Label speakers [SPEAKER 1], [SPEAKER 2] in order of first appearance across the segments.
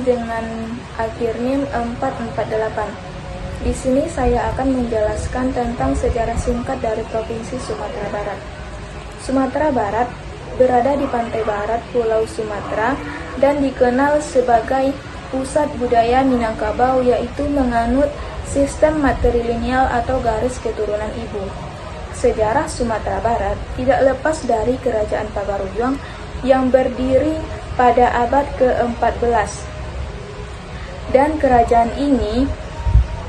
[SPEAKER 1] dengan akhir NIM 448. Di sini saya akan menjelaskan tentang sejarah singkat dari Provinsi Sumatera Barat. Sumatera Barat berada di pantai barat Pulau Sumatera dan dikenal sebagai pusat budaya Minangkabau, yaitu menganut sistem matrilineal atau garis keturunan ibu. Sejarah Sumatera Barat tidak lepas dari Kerajaan Pagaruyung yang berdiri pada abad ke-14. Dan kerajaan ini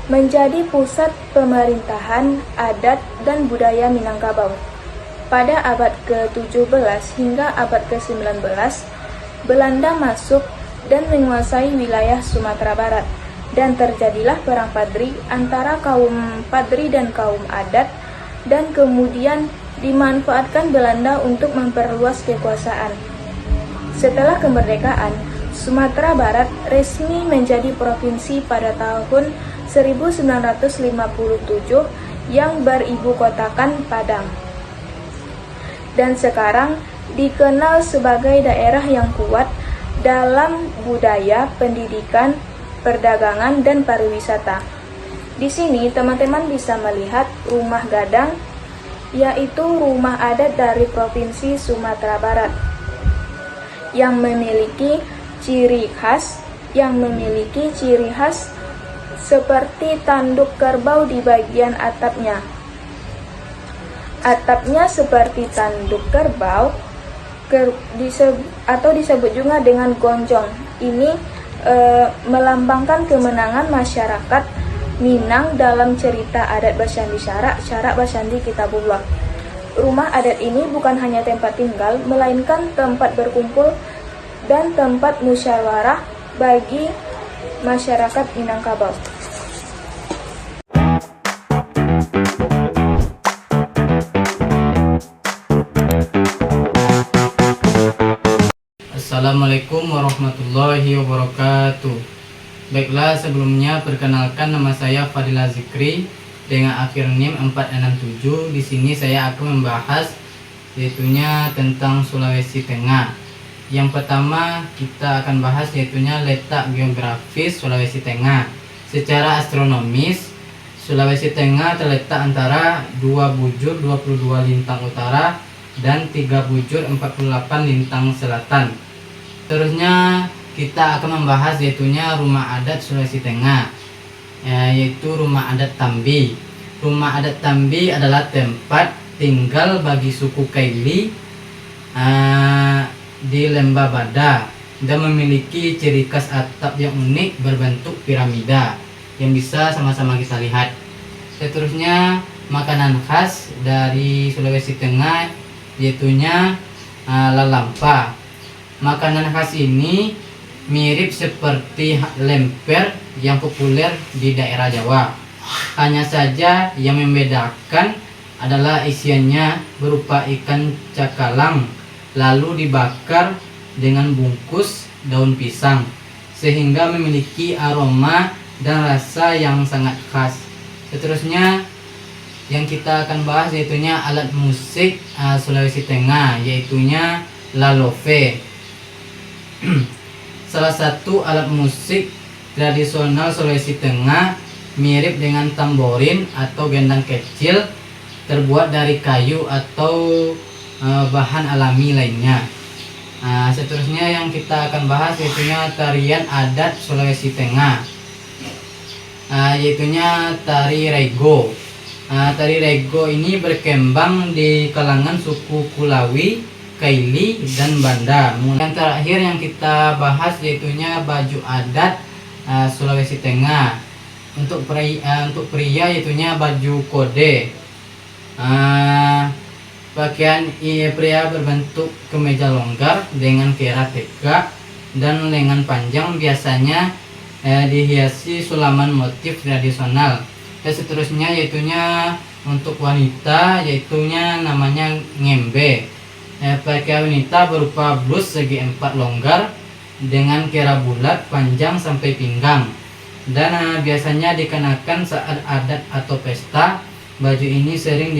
[SPEAKER 1] menjadi pusat pemerintahan adat dan budaya Minangkabau. Pada abad ke-17 hingga abad ke-19, Belanda masuk dan menguasai wilayah Sumatera Barat, dan terjadilah perang Padri antara kaum Padri dan kaum adat, dan kemudian dimanfaatkan Belanda untuk memperluas kekuasaan. Setelah kemerdekaan, Sumatera Barat resmi menjadi provinsi pada tahun 1957 yang beribu kotakan Padang. Dan sekarang dikenal sebagai daerah yang kuat dalam budaya, pendidikan, perdagangan, dan pariwisata. Di sini teman-teman bisa melihat rumah gadang, yaitu rumah adat dari Provinsi Sumatera Barat, yang memiliki ciri khas seperti tanduk kerbau di bagian atapnya. Atapnya seperti tanduk kerbau atau disebut juga dengan gonjong. Ini melambangkan kemenangan masyarakat Minang dalam cerita adat Basyandi Syarak Basyandi Kitabullah. Rumah adat ini bukan hanya tempat tinggal, melainkan tempat berkumpul dan tempat musyawarah bagi masyarakat Minangkabau.
[SPEAKER 2] Assalamualaikum warahmatullahi wabarakatuh. Baiklah, sebelumnya perkenalkan, nama saya Fadila Zikri dengan akhir NIM 467. Di sini saya akan membahas yaitunya tentang Sulawesi Tengah. Yang pertama kita akan bahas yaitunya letak geografis Sulawesi Tengah. Secara astronomis, Sulawesi Tengah terletak antara 2 bujur 22 lintang utara dan 3 bujur 48 lintang selatan. Terusnya kita akan membahas yaitunya rumah adat Sulawesi Tengah, yaitu rumah adat Tambi. Rumah adat Tambi adalah tempat tinggal bagi suku Kaili di Lembah Bada dan memiliki ciri khas atap yang unik berbentuk piramida yang bisa sama-sama kita lihat. Seterusnya makanan khas dari Sulawesi Tengah yaitunya lalampa. Makanan khas ini mirip seperti lemper yang populer di daerah Jawa. Hanya saja yang membedakan adalah isiannya berupa ikan cakalang lalu dibakar dengan bungkus daun pisang sehingga memiliki aroma dan rasa yang sangat khas. Seterusnya yang kita akan bahas yaitunya alat musik Sulawesi Tengah, yaitunya lalofe. Salah satu alat musik tradisional Sulawesi Tengah mirip dengan tamborin atau gendang kecil, terbuat dari kayu atau bahan alami lainnya. Seterusnya yang kita akan bahas yaitunya tarian adat Sulawesi Tengah, yaitunya tari rego. Tari rego ini berkembang di kalangan suku Kulawi, Kaili, dan Banda. Yang terakhir yang kita bahas yaitunya baju adat Sulawesi Tengah. Untuk pria yaitunya baju kode. Pakaian pria berbentuk kemeja longgar dengan kera tegak dan lengan panjang, biasanya dihiasi sulaman motif tradisional. Dan seterusnya yaitunya untuk wanita yaitunya namanya ngembe. Pakaian wanita berupa blus segi 4 longgar dengan kera bulat panjang sampai pinggang, dan biasanya dikenakan saat adat atau pesta. Baju ini sering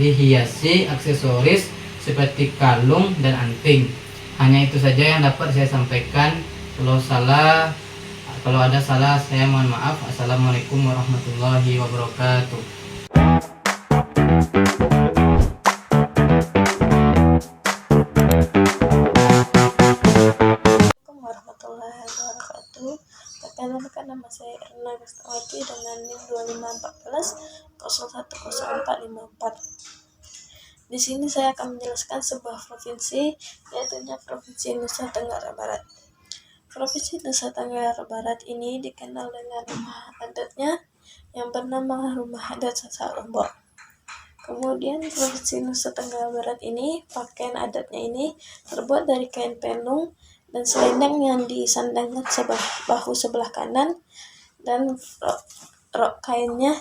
[SPEAKER 2] dihiasi aksesoris seperti kalung dan anting. Hanya itu saja yang dapat saya sampaikan. Kalau salah Kalau ada salah saya mohon maaf. Assalamualaikum warahmatullahi wabarakatuh.
[SPEAKER 1] Assalamualaikum warahmatullahi wabarakatuh. Perkenalkan, nama saya Erna Gustawati dengan NIM 2514 010454. Di sini saya akan menjelaskan sebuah provinsi, yaitu Provinsi Nusa Tenggara Barat. Provinsi Nusa Tenggara Barat ini dikenal dengan rumah adatnya yang bernama Rumah Adat Sasak Lombok. Kemudian Provinsi Nusa Tenggara Barat ini, pakaian adatnya ini terbuat dari kain pelung dan selendang yang disandangkan bahu sebelah kanan, dan rok kainnya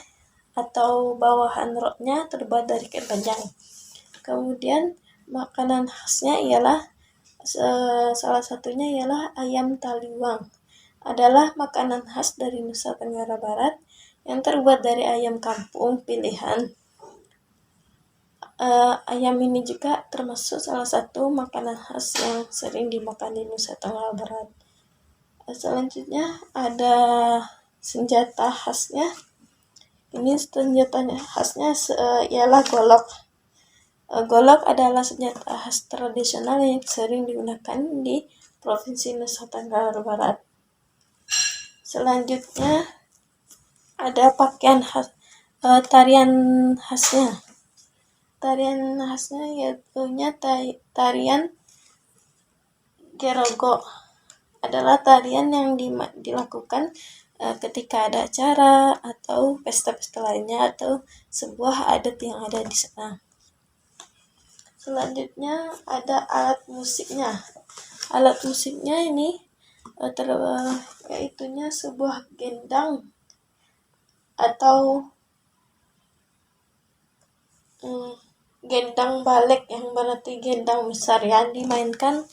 [SPEAKER 1] atau bawahan roknya terbuat dari kain panjang. Kemudian makanan khasnya ialah salah satunya ialah ayam taliwang. Adalah makanan khas dari Nusa Tenggara Barat yang terbuat dari ayam kampung pilihan. Ayam ini juga termasuk salah satu makanan khas yang sering dimakan di Nusa Tenggara Barat. Selanjutnya ada senjata khasnya. Ini senjatanya khasnya ialah golok. Golok adalah senjata khas tradisional yang sering digunakan di Provinsi Nusa Tenggara Barat. Selanjutnya ada pakaian khas, tarian khasnya. Tarian khasnya yaitu tarian Gerogo. Adalah tarian yang dilakukan ketika ada acara atau pesta-pesta lainnya atau sebuah adat yang ada di sana. Selanjutnya ada alat musiknya. Alat musiknya ini yaitunya sebuah gendang atau gendang balik, yang berarti gendang besar, yang dimainkan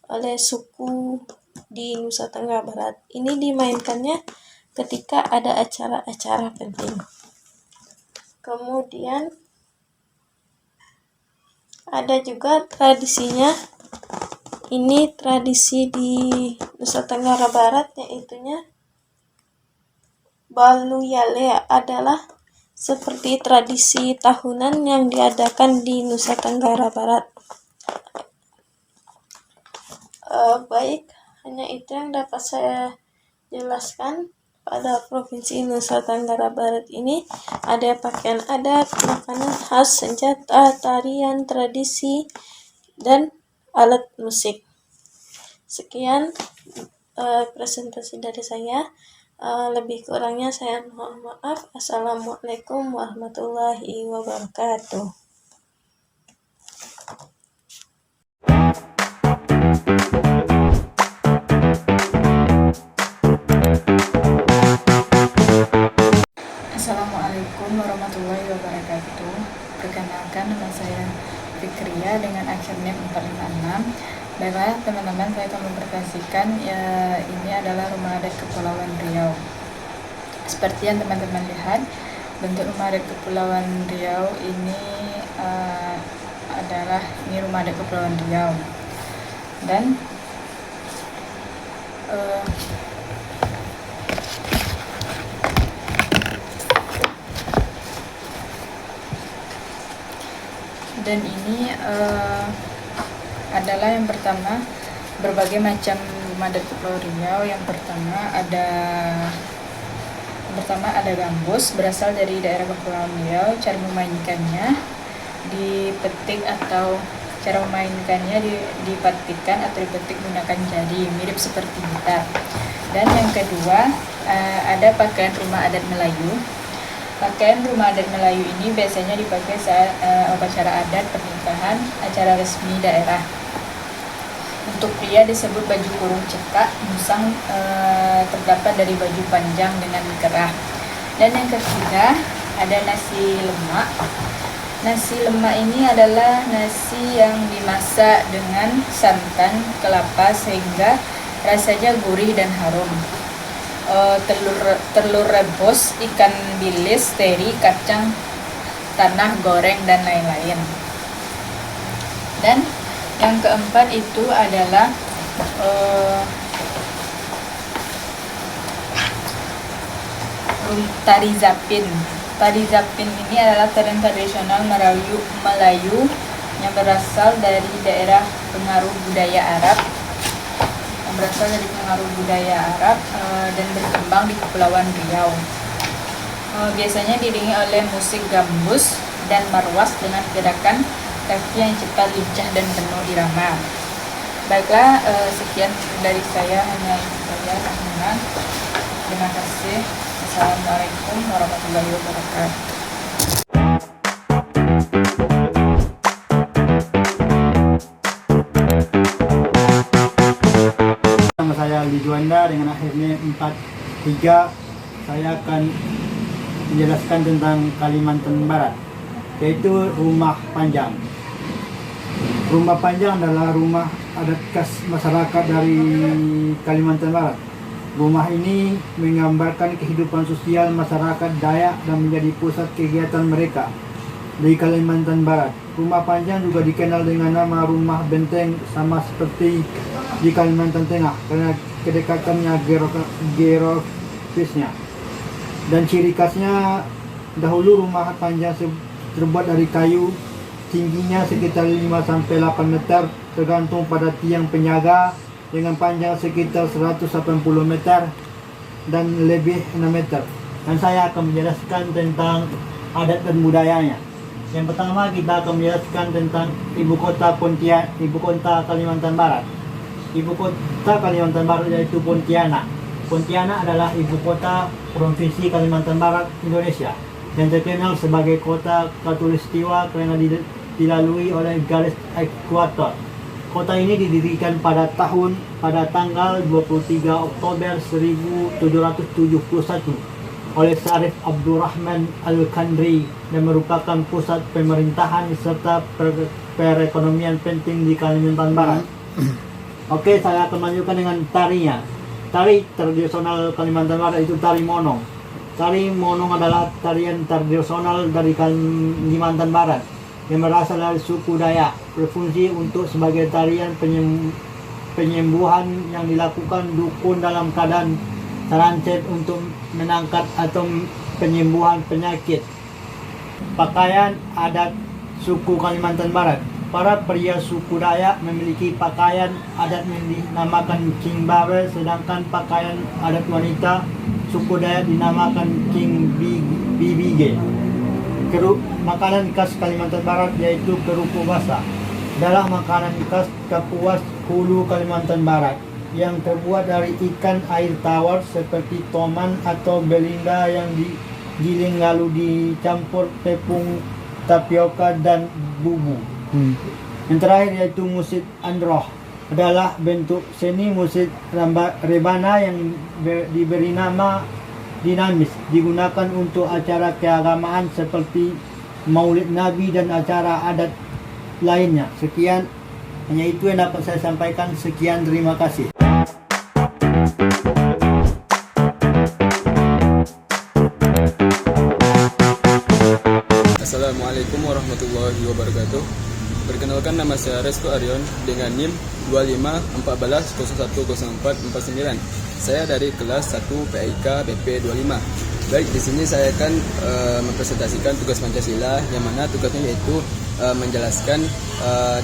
[SPEAKER 1] oleh suku di Nusa Tenggara Barat. Ini dimainkannya ketika ada acara-acara penting. Kemudian ada juga tradisinya. Ini tradisi di Nusa Tenggara Barat, yaitunya Baluyale, adalah seperti tradisi tahunan yang diadakan di Nusa Tenggara Barat. Baik, hanya itu yang dapat saya jelaskan. Pada Provinsi Nusa Tenggara Barat ini ada pakaian adat, makanan khas, senjata, tarian, tradisi, dan alat musik. Sekian presentasi dari saya. Lebih kurangnya saya mohon maaf. Assalamualaikum warahmatullahi wabarakatuh.
[SPEAKER 3] Assalamualaikum warahmatullahi wabarakatuh. Perkenalkan, nama saya Fikria dengan aksen NIM 456. Baiklah teman-teman, saya akan mempresentasikan ini adalah rumah adat Kepulauan Riau. Seperti yang teman-teman lihat, bentuk rumah adat Kepulauan Riau ini adalah rumah adat Kepulauan Riau. Dan ini adalah yang pertama, berbagai macam rumah adat Kepulauan Riau. Yang pertama ada gambus, berasal dari daerah Kepulauan Riau. Cara memainkannya dipetik atau cara memainkannya dipatikan atau dipetik menggunakan jari, mirip seperti gitar. Dan yang kedua ada pakaian rumah adat Melayu. Pakaian rumah adat Melayu ini biasanya dipakai saat upacara adat, pernikahan, acara resmi daerah. Untuk pria disebut baju kurung cekak, musang terdapat dari baju panjang dengan kerah. Dan yang ketiga ada nasi lemak. Nasi lemak ini adalah nasi yang dimasak dengan santan, kelapa sehingga rasanya gurih dan harum. Telur rebus, ikan bilis, teri, kacang tanah goreng, dan lain-lain. Dan yang keempat itu adalah tari zapin. Tari zapin ini adalah tarian tradisional Melayu yang berasal dari daerah pengaruh budaya Arab, dan berkembang di Kepulauan Riau. Biasanya diiringi oleh musik gambus dan marwas dengan gerakan kaki yang cepat, lincah, dan penuh irama. Baiklah, sekian dari saya, hanya itu saja. Terima kasih. Assalamualaikum warahmatullahi wabarakatuh.
[SPEAKER 4] Nama saya Ali Juanda dengan akhirnya 43. Saya akan menjelaskan tentang Kalimantan Barat, yaitu rumah panjang. Rumah panjang adalah rumah adat khas masyarakat dari Kalimantan Barat. Rumah ini menggambarkan kehidupan sosial masyarakat Dayak dan menjadi pusat kegiatan mereka di Kalimantan Barat. Rumah panjang juga dikenal dengan nama rumah benteng, sama seperti di Kalimantan Tengah karena kedekatannya geografisnya. Dan ciri khasnya, dahulu rumah panjang terbuat dari kayu, tingginya sekitar 5-8 meter tergantung pada tiang penjaga, dengan panjang sekitar 180 meter dan lebih 6 meter. Dan saya akan menjelaskan tentang adat dan budayanya. Yang pertama, kita akan menjelaskan tentang ibu kota Kalimantan Barat. Ibu kota Kalimantan Barat yaitu Pontianak. Pontianak adalah ibu kota Provinsi Kalimantan Barat, Indonesia, yang terkenal sebagai kota khatulistiwa karena dilalui oleh garis ekuator. Kota ini didirikan pada tanggal 23 Oktober 1771 oleh Syarif Abdurrahman Al-Kandri dan merupakan pusat pemerintahan serta perekonomian penting di Kalimantan Barat. Oke, saya akan melanjutkan dengan tarinya. Tari tradisional Kalimantan Barat itu tari monong. Tari monong adalah tarian tradisional dari Kalimantan Barat yang berasal dari suku Dayak, berfungsi untuk sebagai tarian penyembuhan yang dilakukan dukun dalam keadaan terancam untuk menangkap atau penyembuhan penyakit. Pakaian adat suku Kalimantan Barat. Para pria suku Dayak memiliki pakaian adat yang dinamakan Cingbawe, sedangkan pakaian adat wanita suku Dayak dinamakan Cingbibige. Makanan khas Kalimantan Barat yaitu kerupuk basah. Adalah makanan khas Kapuas Hulu Kalimantan Barat yang terbuat dari ikan air tawar seperti toman atau belinda yang digiling lalu dicampur tepung tapioka dan bumbu. Yang terakhir yaitu musik androh, adalah bentuk seni musik rebana yang diberi nama dinamis, digunakan untuk acara keagamaan seperti Maulid Nabi dan acara adat lainnya. Sekian, hanya itu yang dapat saya sampaikan. Sekian, terima kasih.
[SPEAKER 5] Assalamualaikum warahmatullahi wabarakatuh. Perkenalkan, nama saya Resto Arion dengan NIM 2514010449. Saya dari kelas 1 PIK BP 25. Baik, di sini saya akan mempresentasikan tugas Pancasila, yang mana tugasnya yaitu menjelaskan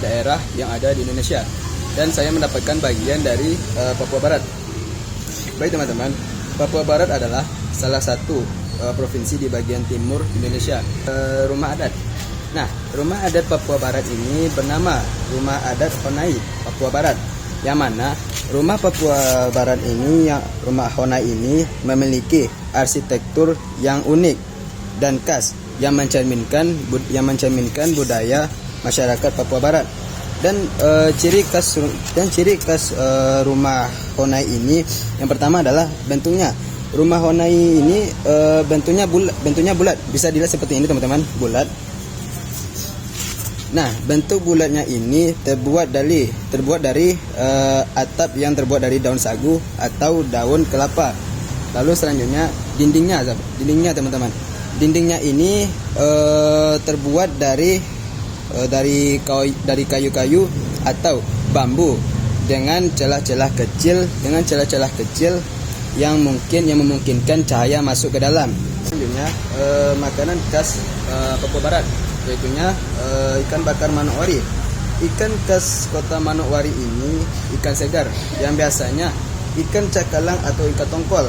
[SPEAKER 5] daerah yang ada di Indonesia. Dan saya mendapatkan bagian dari Papua Barat. Baik teman-teman, Papua Barat adalah salah satu provinsi di bagian timur Indonesia. Rumah adat. Nah, rumah adat Papua Barat ini bernama Rumah Adat Honai Papua Barat, yang mana rumah Papua Barat ini, rumah Honai ini memiliki arsitektur yang unik dan khas yang mencerminkan budaya masyarakat Papua Barat. Dan ciri khas rumah Honai ini, yang pertama adalah bentuknya. Rumah Honai ini bentuknya bulat. Bisa dilihat seperti ini teman-teman, bulat. Nah, bentuk bulatnya ini terbuat dari atap yang terbuat dari daun sagu atau daun kelapa. Lalu selanjutnya dindingnya teman-teman. Dindingnya ini terbuat dari kayu-kayu atau bambu dengan celah-celah kecil yang memungkinkan cahaya masuk ke dalam. Selanjutnya makanan khas Papua Barat, yaitu ikan bakar Manokwari. Ikan khas kota Manokwari ini ikan segar yang biasanya ikan cakalang atau ikan tongkol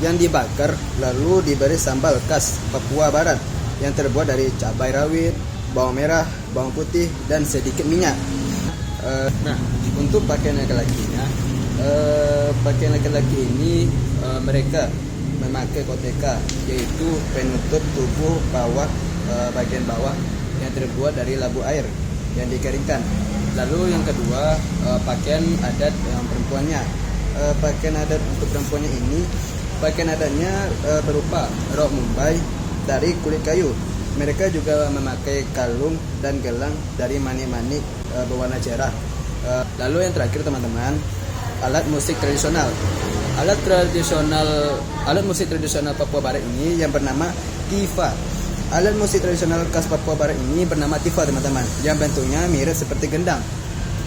[SPEAKER 5] yang dibakar lalu diberi sambal khas Papua Barat yang terbuat dari cabai rawit, bawang merah, bawang putih, dan sedikit minyak. Nah, untuk pakaian laki-lakinya, pakaian laki-laki ini mereka memakai koteka, yaitu penutup tubuh bagian bawah yang terbuat dari labu air yang dikeringkan. Lalu yang kedua, pakaian adat yang perempuannya. Pakaian adat untuk perempuannya ini, pakaian adatnya berupa rok Mumbai dari kulit kayu. Mereka juga memakai kalung dan gelang dari manik-manik berwarna cerah. Lalu yang terakhir teman-teman, alat musik tradisional. Alat musik tradisional Papua Barat ini yang bernama tifa. Alat musik tradisional khas Papua Barat ini bernama tifa teman-teman, yang bentuknya mirip seperti gendang,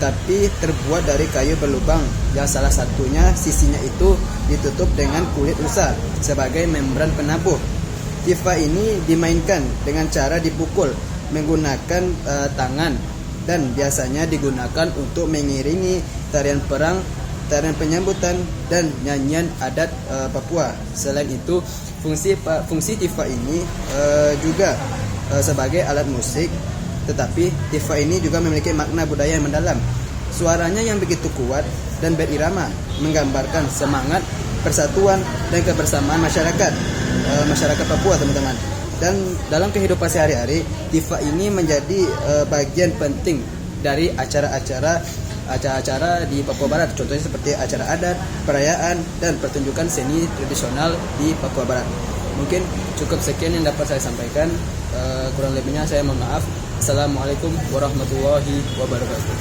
[SPEAKER 5] tapi terbuat dari kayu berlubang yang salah satunya sisinya itu ditutup dengan kulit rusa sebagai membran penabuh. Tifa ini dimainkan dengan cara dipukul menggunakan tangan dan biasanya digunakan untuk mengiringi tarian perang, tarian penyambutan, dan nyanyian adat Papua. Selain itu, fungsi tifa ini juga sebagai alat musik, tetapi tifa ini juga memiliki makna budaya yang mendalam. Suaranya yang begitu kuat dan berirama menggambarkan semangat persatuan dan kebersamaan masyarakat Papua teman-teman. Dan dalam kehidupan sehari-hari, tifa ini menjadi bagian penting dari acara-acara di Papua Barat, contohnya seperti acara adat, perayaan, dan pertunjukan seni tradisional di Papua Barat. Mungkin cukup sekian yang dapat saya sampaikan. Kurang lebihnya saya mohon maaf. Assalamualaikum warahmatullahi wabarakatuh.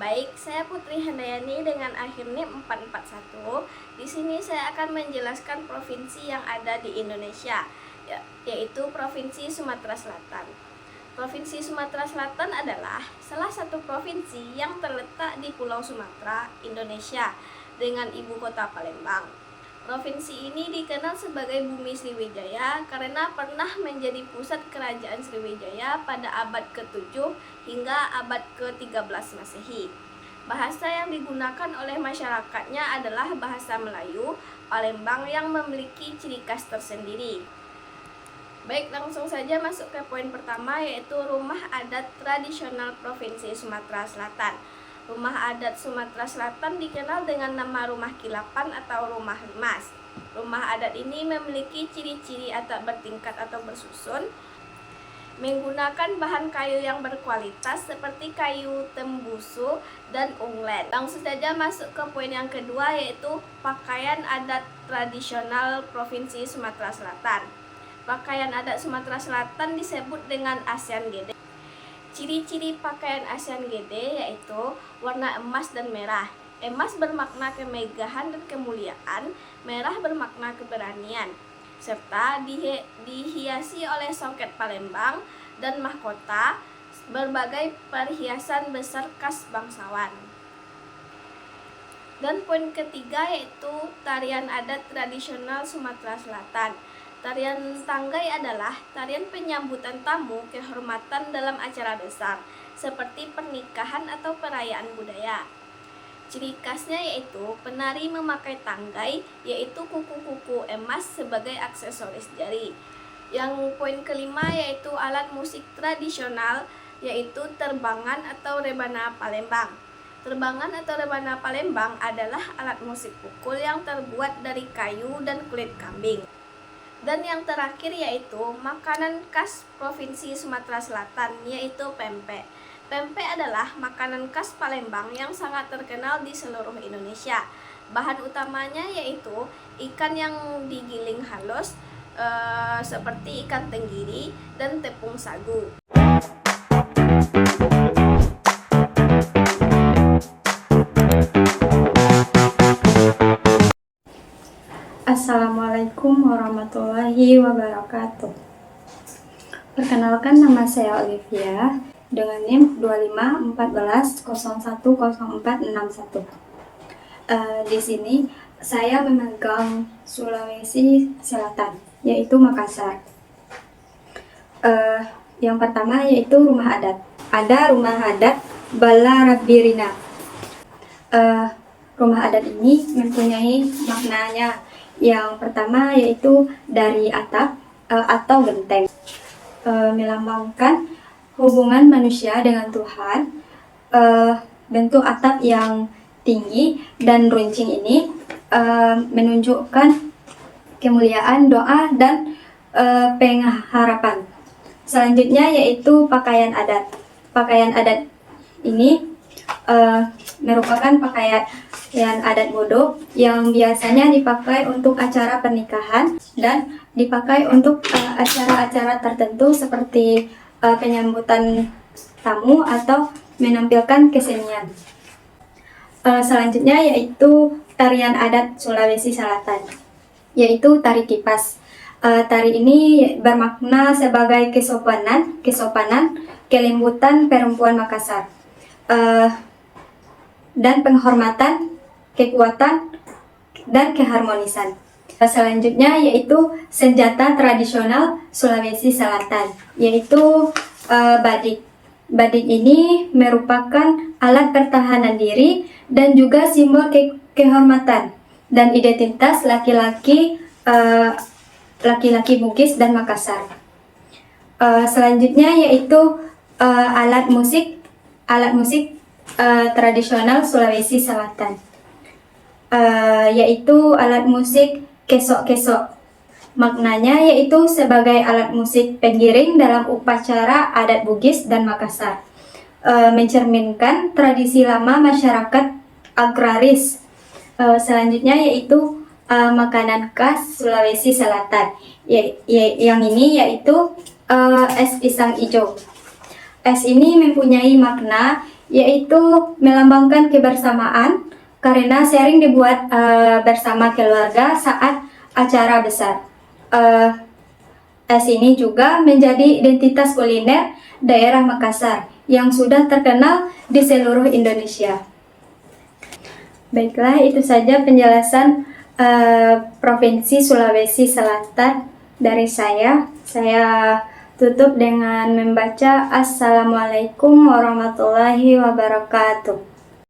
[SPEAKER 1] Baik, saya Putri Handayani dengan akhir NIM 441. Di sini saya akan menjelaskan provinsi yang ada di Indonesia, yaitu Provinsi Sumatera Selatan. Provinsi Sumatera Selatan adalah salah satu provinsi yang terletak di Pulau Sumatera, Indonesia, dengan ibu kota Palembang. Provinsi ini dikenal sebagai Bumi Sriwijaya karena pernah menjadi pusat kerajaan Sriwijaya pada abad ke-7 hingga abad ke-13 Masehi. Bahasa yang digunakan oleh masyarakatnya adalah bahasa Melayu Palembang yang memiliki ciri khas tersendiri. Baik, langsung saja masuk ke poin pertama, yaitu rumah adat tradisional Provinsi Sumatera Selatan. Rumah adat Sumatera Selatan dikenal dengan nama rumah kilapan atau rumah limas. Rumah adat ini memiliki ciri-ciri atap bertingkat atau bersusun, menggunakan bahan kayu yang berkualitas seperti kayu tembusu dan unglen. Langsung saja masuk ke poin yang kedua, yaitu pakaian adat tradisional Provinsi Sumatera Selatan. Pakaian adat Sumatera Selatan disebut dengan ASEAN Gede. Ciri-ciri pakaian ASEAN Gede yaitu warna emas dan merah. Emas bermakna kemegahan dan kemuliaan, merah bermakna keberanian, serta dihiasi oleh songket Palembang dan mahkota berbagai perhiasan besar khas bangsawan. Dan poin ketiga yaitu tarian adat tradisional Sumatera Selatan. Tarian tanggai adalah tarian penyambutan tamu kehormatan dalam acara besar, seperti pernikahan atau perayaan budaya. Ciri khasnya yaitu penari memakai tanggai, yaitu kuku-kuku emas sebagai aksesoris jari. Yang poin kelima yaitu alat musik tradisional, yaitu terbangan atau rebana Palembang. Terbangan atau rebana Palembang adalah alat musik pukul yang terbuat dari kayu dan kulit kambing. Dan yang terakhir yaitu makanan khas Provinsi Sumatera Selatan, yaitu pempek. Pempek adalah makanan khas Palembang yang sangat terkenal di seluruh Indonesia. Bahan utamanya yaitu ikan yang digiling halus seperti ikan tenggiri dan tepung sagu.
[SPEAKER 6] Assalamualaikum warahmatullahi wabarakatuh. Perkenalkan, nama saya Olivia dengan NIM 2514010461. Di sini saya memegang Sulawesi Selatan, yaitu Makassar. Yang pertama yaitu rumah adat. Ada rumah adat Bala Rabbirina. Rumah adat ini mempunyai maknanya. Yang pertama yaitu dari atap atau genteng, melambangkan hubungan manusia dengan Tuhan. Bentuk atap yang tinggi dan runcing ini menunjukkan kemuliaan, doa, dan pengharapan. Selanjutnya yaitu pakaian adat. Pakaian adat ini merupakan pakaian adat Bodo yang biasanya dipakai untuk acara pernikahan dan dipakai untuk acara-acara tertentu seperti penyambutan tamu atau menampilkan kesenian. Selanjutnya yaitu tarian adat Sulawesi Selatan, yaitu tari kipas. Tari ini bermakna sebagai kesopanan, kelembutan perempuan Makassar, dan penghormatan, kekuatan, dan keharmonisan. Selanjutnya yaitu senjata tradisional Sulawesi Selatan, yaitu badik. Badik ini merupakan alat pertahanan diri dan juga simbol kehormatan dan identitas laki-laki Bugis dan Makassar. Selanjutnya yaitu alat musik tradisional Sulawesi Selatan, yaitu alat musik kesok-kesok. Maknanya yaitu sebagai alat musik penggiring dalam upacara adat Bugis dan Makassar, mencerminkan tradisi lama masyarakat agraris. Selanjutnya yaitu makanan khas Sulawesi Selatan, yang ini yaitu es pisang hijau. Es ini mempunyai makna yaitu melambangkan kebersamaan karena sering dibuat bersama keluarga saat acara besar. Es ini juga menjadi identitas kuliner daerah Makassar yang sudah terkenal di seluruh Indonesia. Baiklah, itu saja penjelasan Provinsi Sulawesi Selatan dari saya. Saya tutup dengan membaca Assalamualaikum warahmatullahi wabarakatuh.